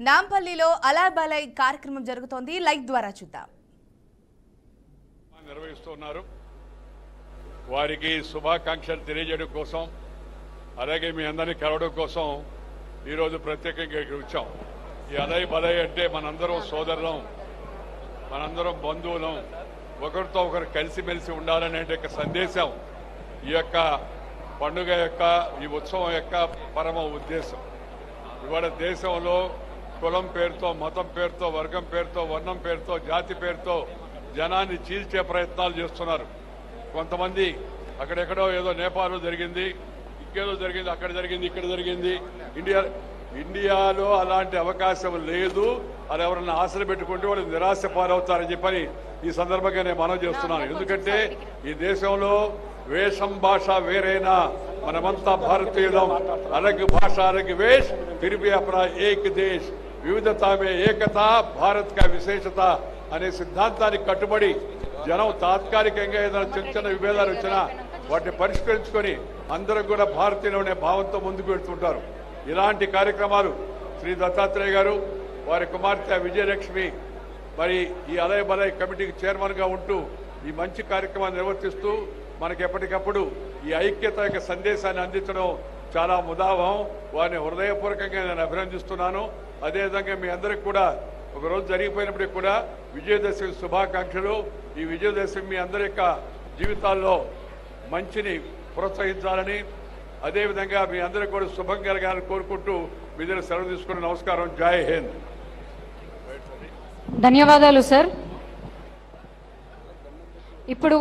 నాంపల్లిలో అలాబలై కార్యక్రమం జరుగుతోంది. లైవ్ ద్వారా చూద్దాం. నిర్వహిస్తున్నారు. వారికి శుభాకాంక్షలు తెలియజేయడం కోసం, అలాగే మీ అందరినీ కలవడం కోసం ఈరోజు ప్రత్యేకంగా ఇక్కడ వచ్చాం. ఈ అలై బలై అంటే మనందరం సోదరులం, మనందరం బంధువులం, ఒకరితో ఒకరు కలిసిమెలిసి ఉండాలనే సందేశం ఈ యొక్క పండుగ యొక్క, ఈ ఉత్సవం యొక్క పరమ ఉద్దేశం. ఇవాళ దేశంలో కులం పేరుతో, మతం పేరుతో, వర్గం పేరుతో, వర్ణం పేరుతో, జాతి పేరుతో జనాన్ని చీల్చే ప్రయత్నాలు చేస్తున్నారు. కొంతమంది అక్కడెక్కడో ఏదో నేపాల్లో జరిగింది, ఇంకేదో జరిగింది, అక్కడ జరిగింది, ఇక్కడ జరిగింది. ఇండియాలో అలాంటి అవకాశం లేదు. అది ఎవరన్నా ఆశలు పెట్టుకుంటే వాళ్ళు నిరాశ పాలవుతారని చెప్పని ఈ సందర్భంగా నేను మనవి చేస్తున్నాను. ఎందుకంటే ఈ దేశంలో వేషం భాష వేరైనా మనమంతా భారతీయులం. अलग भाषा अलग वेश फिर भी अपना एक देश, వివిధతా మే ఏకత భారత్ కా విశేషత అనే సిద్ధాంతానికి కట్టుబడి జనం తాత్కాలికంగా ఏదైనా చిన్న చిన్న విభేదాలు వచ్చినా వాటిని పరిష్కరించుకొని అందరూ కూడా భారతీయులు అనే భావంతో ముందుకు వెళ్తుంటారు. ఇలాంటి కార్యక్రమాలు శ్రీ దత్తాత్రేయ గారు, వారి కుమార్తె విజయలక్ష్మి మరి ఈ అలై బలై కమిటీకి చైర్మన్గా ఉంటూ ఈ మంచి కార్యక్రమాన్ని నిర్వర్తిస్తూ మనకి ఎప్పటికప్పుడు ఈ ఐక్యత యొక్క సందేశాన్ని అందించడం చాలా ముదావహం. వారిని హృదయపూర్వకంగా నేను అభినందిస్తున్నాను. అదేవిధంగా మీ అందరికి కూడా ఒకరోజు జరిగిపోయినప్పటికీ కూడా విజయదశమి శుభాకాంక్షలు. ఈ విజయదశమి మీ అందరి యొక్క జీవితాల్లో మంచిని ప్రోత్సహించాలని, అదేవిధంగా మీ అందరికీ కూడా శుభం కలగాలని కోరుకుంటూ మీ దగ్గర సెలవు తీసుకుని నమస్కారం. జై హింద్. ధన్యవాదాలు సార్. ఇప్పుడు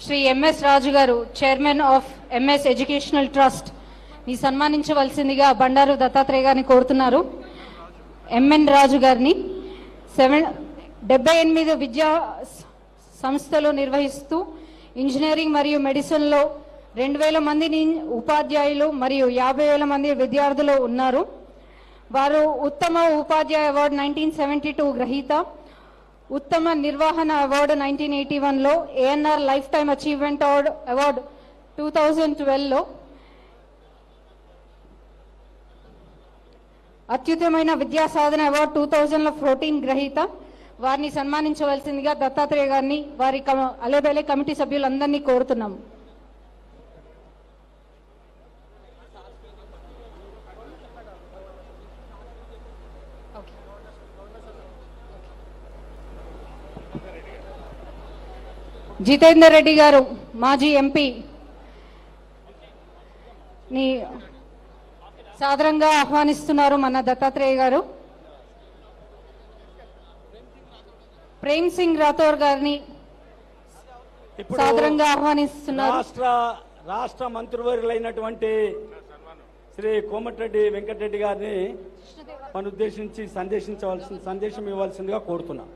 శ్రీ ఎంఎస్ రాజు గారు, chairman of MS educational trust ని సన్మానించవలసిందిగా బండారు దత్తాత్రేయ గారిని కోరుతున్నారు. ఎంఎన్ రాజు గారిని 78 విద్యా సంస్థలు నిర్వహిస్తూ ఇంజనీరింగ్ మరియు మెడిసిన్లో 2000 మంది ఉపాధ్యాయులు మరియు 50,000 మంది విద్యార్థులు ఉన్నారు. వారు ఉత్తమ ఉపాధ్యాయ అవార్డు 1972 గ్రహీత, ఉత్తమ నిర్వహణ అవార్డు 1981లో, ANR lifetime achievement award 2012లో, అత్యుత్తమైన విద్యా సాధన అవార్డు 2014 గ్రహీత. వారిని సన్మానించవలసిందిగా దత్తాత్రేయ గారిని, వారి అలేబేలే కమిటీ సభ్యులందరినీ కోరుతున్నాము. జితేందర్ రెడ్డి గారు, మాజీ ఎంపీ ని సాదరంగా ఆహ్వానిస్తున్నారు మన దత్తాత్రేయ గారు. ప్రేమ్ సింగ్ రాథోర్ గారిని సాదరంగా ఆహ్వానిస్తున్నారు. రాష్ట్ర మంత్రివర్యులైనటువంటి శ్రీ కోమటిరెడ్డి వెంకటరెడ్డి గారిని మన ఉద్దేశించి సందేశం ఇవ్వాల్సిందిగా కోరుతున్నాం.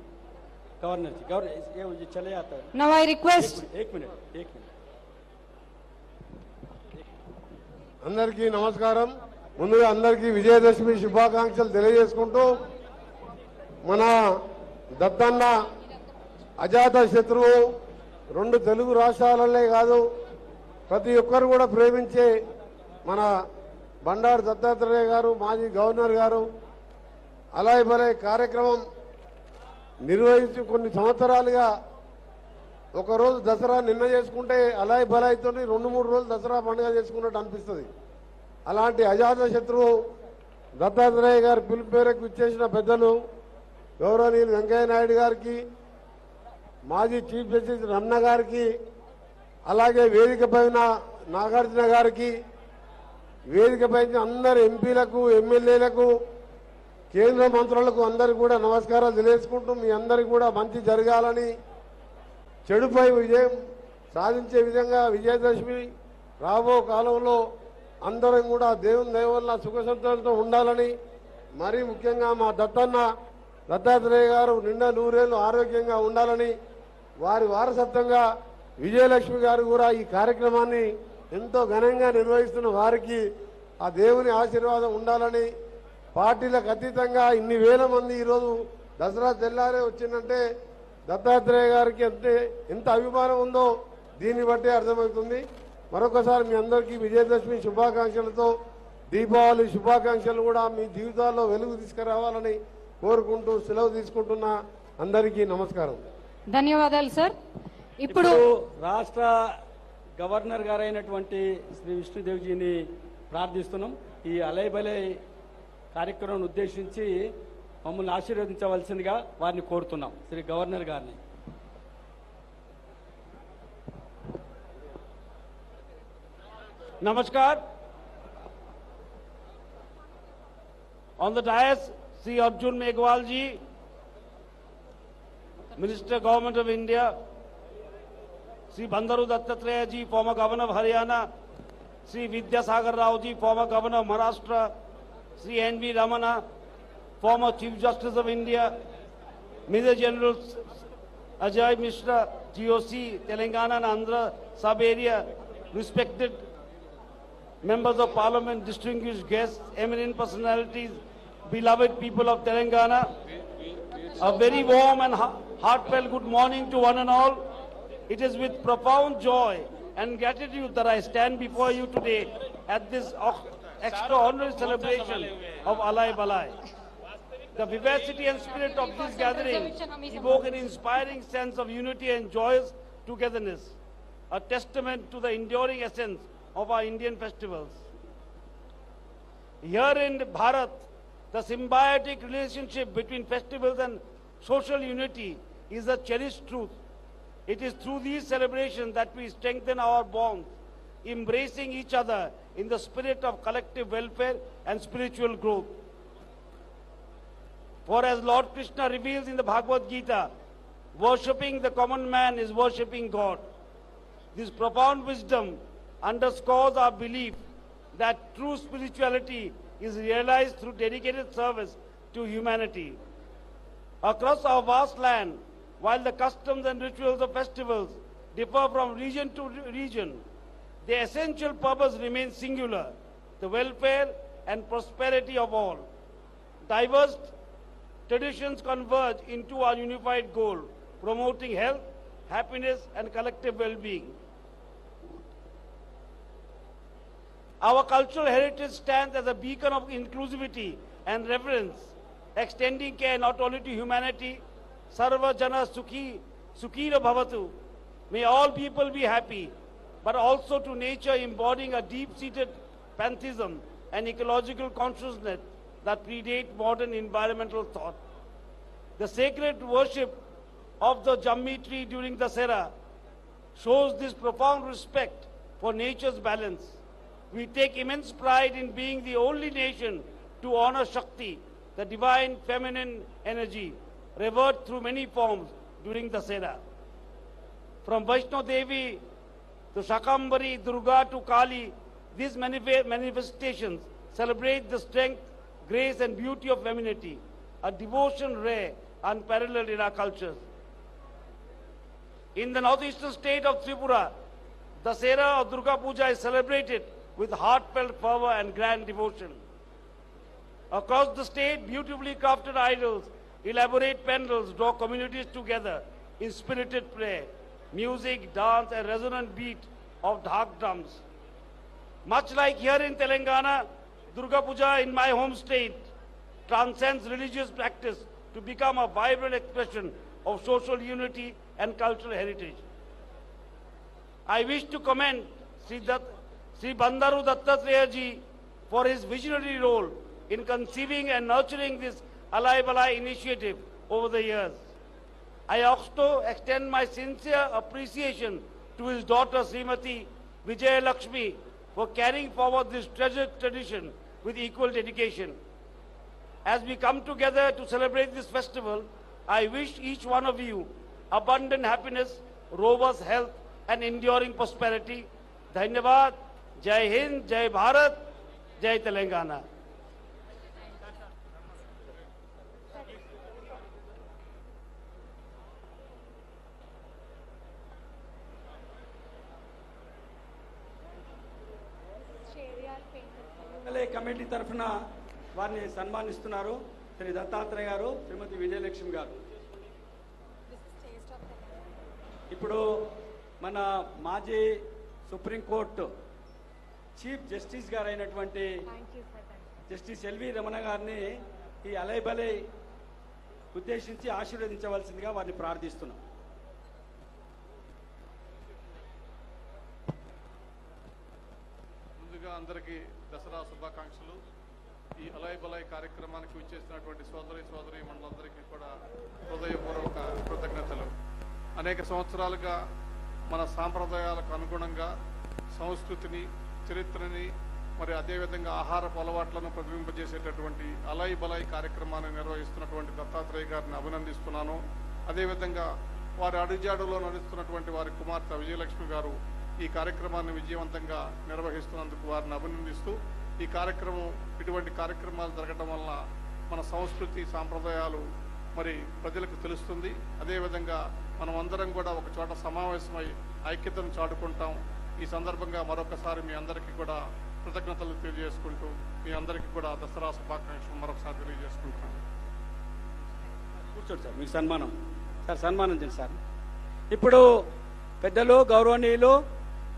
Now I request. అందరికీ నమస్కారం. ముందుగా అందరికీ విజయదశమి శుభాకాంక్షలు తెలియజేసుకుంటూ, మన దత్తన్న అజాత శత్రువు, 2 తెలుగు రాష్ట్రాలనే కాదు ప్రతి ఒక్కరు కూడా ప్రేమించే మన బండారు దత్తాత్రేయ గారు, మాజీ గవర్నర్ గారు అలై బలై కార్యక్రమం నిర్వహించి కొన్ని సంవత్సరాలుగా ఒకరోజు దసరా నిన్న చేసుకుంటే అలై బలైతో 2-3 రోజులు దసరా పండుగ చేసుకున్నట్టు అనిపిస్తుంది. అలాంటి అజాత శత్రువు దత్తాత్రేయ గారి పిలుపు మేరకు ఇచ్చేసిన పెద్దలు గౌరవనీయులు వెంకయ్య నాయుడు గారికి, మాజీ చీఫ్ జస్టిస్ రమణ గారికి, అలాగే వేదికపైన నాగార్జున గారికి, వేదికపైన అందరు ఎంపీలకు, ఎమ్మెల్యేలకు, కేంద్ర మంత్రులకు అందరికీ కూడా నమస్కారాలు తెలియజేసుకుంటూ, మీ అందరికీ కూడా మంచి జరగాలని, చెడుపై విజయం సాధించే విధంగా విజయదశమి రాబో కాలంలో అందరం కూడా దేవుని దయ వల్ల సుఖ సంతోషంతో ఉండాలని, మరీ ముఖ్యంగా మా దత్తాత్రేయ గారు నిండా 100 ఏళ్ళు ఆరోగ్యంగా ఉండాలని, వారి వారసత్వంగా విజయలక్ష్మి గారు కూడా ఈ కార్యక్రమాన్ని ఎంతో ఘనంగా నిర్వహిస్తున్న వారికి ఆ దేవుని ఆశీర్వాదం ఉండాలని, పార్టీలకు అతీతంగా ఇన్ని వేల మంది ఈరోజు దసరా తెల్లారే వచ్చిందంటే దత్తాత్రేయ గారికి ఎంత అభిమానం ఉందో దీన్ని బట్టే అర్థమవుతుంది. మరొకసారి మీ అందరికీ విజయదశమి శుభాకాంక్షలతో దీపావళి శుభాకాంక్షలు కూడా మీ జీవితాల్లో వెలుగు తీసుకురావాలని కోరుకుంటూ సెలవు తీసుకుంటున్నా. అందరికీ నమస్కారం. ధన్యవాదాలు సార్. ఇప్పుడు రాష్ట్ర గవర్నర్ గారైనటువంటి శ్రీ విష్ణుదేవ్జీని ప్రార్థిస్తున్నాం. ఈ అలయ్ బలయ్ కార్యక్రమం ఉద్దేశించి మమ్మల్ని ఆశీర్వదించవలసిందిగా వారిని కోరుతున్నాం. శ్రీ గవర్నర్ గారిని. Namaskar. On the dais, Sri Arjun Meghwal ji, Minister Government of India, Sri Bandaru Dattatreya ji, former Governor of Haryana, Sri Vidyasagar Rao ji, former Governor of Maharashtra, Sri N.V. Ramana, former Chief Justice of India, Major General Ajay Mishra, GOC, Telangana and Andhra sub-area, respected members of Parliament, distinguished guests, eminent personalities, beloved people of Telangana, a very warm and heartfelt good morning to one and all. It is with profound joy and gratitude that I stand before you today at this extraordinary celebration of Alai Balai. The vivacity and spirit of this gathering evoke an inspiring sense of unity and joyous togetherness, a testament to the enduring essence of our Indian festivals. Here in Bharat, the symbiotic relationship between festivals and social unity is a cherished truth. It is through these celebrations that we strengthen our bonds, embracing each other in the spirit of collective welfare and spiritual growth. For as Lord Krishna reveals in the Bhagavad Gita, worshipping the common man is worshipping God. This profound wisdom underscores our belief that true spirituality is realized through dedicated service to humanity. Across our vast land, while the customs and rituals of festivals differ from region to region, their essential purpose remains singular, the welfare and prosperity of all. Diverse traditions converge into our unified goal, promoting health, happiness and collective well-being. Our cultural heritage stands as a beacon of inclusivity and reverence, extending care not only to humanity, sarva jana sukhi, sukhira bhavatu, may all people be happy, but also to nature, embodying a deep-seated pantheism and ecological consciousness that predate modern environmental thought. The sacred worship of the Jammi tree during the Dasera shows this profound respect for nature's balance. We take immense pride in being the only nation to honor Shakti, the divine feminine energy, revered through many forms during the Dasera. From Vaishno Devi to Shakambari, Durga to Kali, these manifestations celebrate the strength, grace and beauty of femininity, a devotion rare, unparalleled in our cultures. In the northeastern state of Tripura, the Dasera of Durga Puja is celebrated with heartfelt fervor and grand devotion. Across the state, beautifully crafted idols, elaborate pandals draw communities together in spirited prayer, music, dance and resonant beat of dhak drums. Much like here in Telangana, Durga Puja in my home state transcends religious practice to become a vibrant expression of social unity and cultural heritage. I wish to commend Sri Bandaru Dattatreya ji for his visionary role in conceiving and nurturing this Alai Balai initiative over the years. I also extend my sincere appreciation to his daughter Srimati Vijaya Lakshmi for carrying forward this treasured tradition with equal dedication. As we come together to celebrate this festival, I wish each one of you abundant happiness, robust health and enduring prosperity. Dhanyavad. Jai Hind, Jai Bharat, Jai Telangana. Committee తరఫున వారిని సన్మానిస్తున్నారు శ్రీ దత్తాత్రేయ గారు, శ్రీమతి విజయలక్ష్మి గారు. ఇప్పుడు మన మాజీ supreme court chief justice గారు అయినటువంటి justice LV Ramana గారిని ఈ అలైబలై ఉద్దేశించి ఆశీర్వదించవలసిందిగా వారిని ప్రార్థిస్తున్నాం. ముందుగా అందరికీ దసరా శుభాకాంక్షలు. ఈ అలైబలై కార్యక్రమానికి విచ్చేసినటువంటి సోదరి మండలందరికీ కూడా హృదయపూర్వక కృతజ్ఞతలు. అనేక సంవత్సరాలుగా మన సాంప్రదాయాలకు అనుగుణంగా సంస్కృతిని, చరిత్రని, మరి అదేవిధంగా ఆహారపు అలవాట్లను ప్రతిబింబజేసేటటువంటి అలైబలై కార్యక్రమాన్ని నిర్వహిస్తున్నటువంటి దత్తాత్రేయ గారిని అభినందిస్తున్నాను. అదేవిధంగా వారి అడుగుజాడులో నడుస్తున్నటువంటి వారి కుమార్తె విజయలక్ష్మి గారు ఈ కార్యక్రమాన్ని విజయవంతంగా నిర్వహిస్తున్నందుకు వారిని అభినందిస్తూ, ఈ కార్యక్రమం ఇటువంటి కార్యక్రమాలు జరగడం వల్ల మన సంస్కృతి సాంప్రదాయాలు మరి ప్రజలకు తెలుస్తుంది. అదేవిధంగా మనం అందరం కూడా ఒక చోట సమావేశమై ఐక్యతను చాటుకుంటాం. ఈ సందర్భంగా మరొకసారి మీ అందరికీ కూడా కృతజ్ఞతలు తెలియజేసుకుంటూ మీ అందరికీ కూడా దసరా శుభాకాంక్షలు మరొకసారి తెలియజేసుకుంటున్నాను. కూర్చోండి సార్, మీకు సన్మానం సార్, సన్మానం చేయండి సార్. ఇప్పుడు పెద్దలు గౌరవనీయులు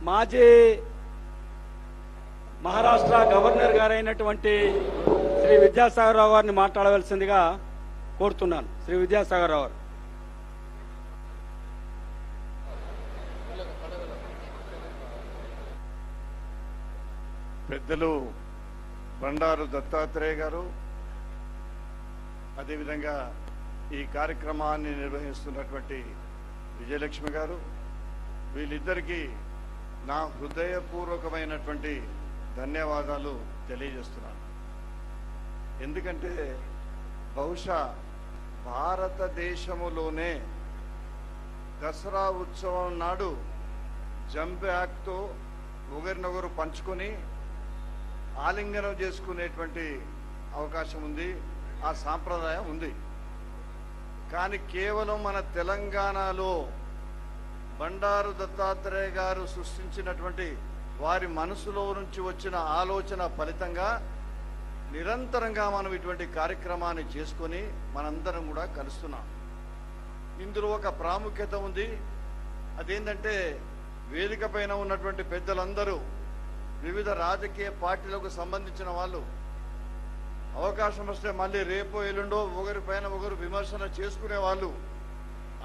మాజీ మహారాష్ట్ర గవర్నర్ గారైనటువంటి శ్రీ విద్యాసాగర్ రావు గారిని మాట్లాడవలసిందిగా కోరుతున్నాను. శ్రీ విద్యాసాగర్ రావు గారు. పెద్దలు బండారు దత్తాత్రేయ గారు, అదేవిధంగా ఈ కార్యక్రమాన్ని నిర్వహిస్తున్నటువంటి విజయలక్ష్మి గారు, వీళ్ళిద్దరికీ నా హృదయపూర్వకమైనటువంటి ధన్యవాదాలు తెలియజేస్తున్నాను. ఎందుకంటే బహుశా భారతదేశములోనే దసరా ఉత్సవం నాడు జంప్ యాక్ట్తో ఒకరినొకరు పంచుకొని ఆలింగనం చేసుకునేటువంటి అవకాశం ఉంది, ఆ సాంప్రదాయం ఉంది. కానీ కేవలం మన తెలంగాణలో బండారు దత్తాత్రేయ గారు సృష్టించినటువంటి వారి మనసులో నుంచి వచ్చిన ఆలోచన ఫలితంగా నిరంతరంగా మనం ఇటువంటి కార్యక్రమాన్ని చేసుకొని మనందరం కూడా కలుస్తున్నాం. ఇందులో ఒక ప్రాముఖ్యత ఉంది. అదేంటంటే వేదిక పైన ఉన్నటువంటి పెద్దలందరూ వివిధ రాజకీయ పార్టీలకు సంబంధించిన వాళ్ళు అవకాశం వస్తే మళ్ళీ రేపో ఎల్లుండో ఒకరి పైన ఒకరు విమర్శన చేసుకునే వాళ్ళు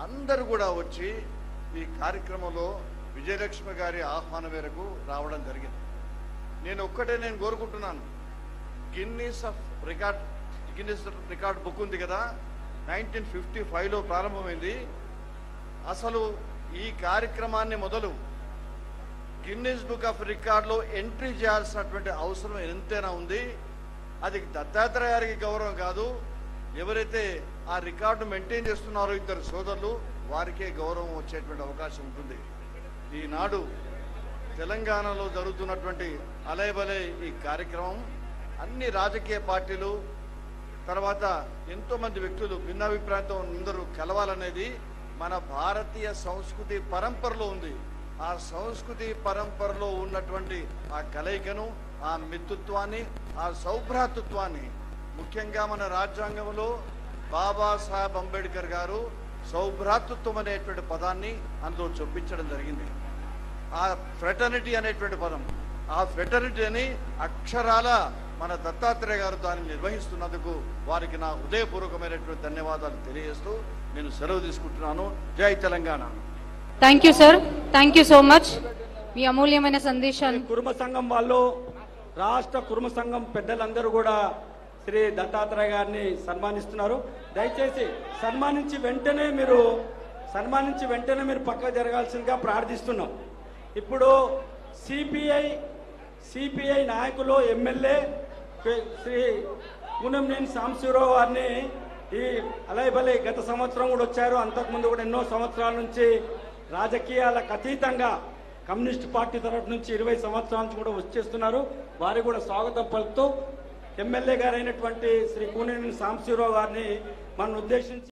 అందరూ కూడా వచ్చి ఈ కార్యక్రమంలో విజయలక్ష్మి గారి ఆహ్వానం మేరకు రావడం జరిగింది. నేను కోరుకుంటున్నాను, గిన్నీస్ రికార్డ్ బుక్ ఉంది కదా, 1955లో ప్రారంభమైంది. అసలు ఈ కార్యక్రమాన్ని మొదలు గిన్నీస్ బుక్ ఆఫ్ రికార్డులో ఎంట్రీ చేయాల్సినటువంటి అవసరం ఎంతైనా ఉంది. అది దత్తాత్రేయ గారికి గౌరవం కాదు, ఎవరైతే ఆ రికార్డు మెయింటైన్ చేస్తున్నారో ఇద్దరు సోదరులు వారికే గౌరవం వచ్చేటువంటి అవకాశం ఉంటుంది. ఈనాడు తెలంగాణలో జరుగుతున్నటువంటి అలైబలై ఈ కార్యక్రమం అన్ని రాజకీయ పార్టీలు తర్వాత ఎంతో మంది వ్యక్తులు భిన్నాభిప్రాయంతో అందరూ కలవాలనేది మన భారతీయ సంస్కృతి పరంపరలో ఉంది. ఆ సంస్కృతి పరంపరలో ఉన్నటువంటి ఆ కలయికను, ఆ మిత్రుత్వాన్ని, ఆ సౌభ్రాతృత్వాన్ని ముఖ్యంగా మన రాజ్యాంగంలో బాబాసాహెబ్ అంబేద్కర్ గారు సౌభ్రాతృత్వం అనేటువంటి పదాన్ని అందులో చొప్పించడం జరిగింది. ఆ ఫ్రెటర్నిటీ అనేటువంటి పదం, ఆ ఫ్రెటర్నిటీని అక్షరాల మన దత్తాత్రేయ గారు దాన్ని నిర్వహిస్తున్నందుకు వారికి నా హృదయపూర్వకమైనటువంటి ధన్యవాదాలు తెలియజేస్తూ నేను సెలవు తీసుకుంటున్నాను. జై Telangana. Thank you sir, thank you so much. మీ అమూల్యమైన సందేశాన్ని కుర్మ సంఘం వాళ్ళు, రాష్ట్ర కుర్మ సంఘం పెద్దలందరూ కూడా శ్రీ దత్తాత్రేయ గారిని సన్మానిస్తున్నారు. దయచేసి సన్మానించి వెంటనే మీరు పక్కకు జరగాల్సిందిగా ప్రార్థిస్తున్నాం. ఇప్పుడు సిపిఐ నాయకులు ఎమ్మెల్యే శ్రీ కూనంనేని సాంబశివరావు వారిని ఈ అలైబలై గత సంవత్సరం కూడా వచ్చారు. అంతకుముందు కూడా ఎన్నో సంవత్సరాల నుంచి రాజకీయాలకు అతీతంగా కమ్యూనిస్ట్ పార్టీ తరఫు నుంచి 20 సంవత్సరాల నుంచి కూడా వచ్చేస్తున్నారు. వారికి కూడా స్వాగతం పలుకుతూ ఎమ్మెల్యే గారైనటువంటి శ్రీ కూనంనేని సాంబశివరావు గారిని మనం ఉద్దేశించి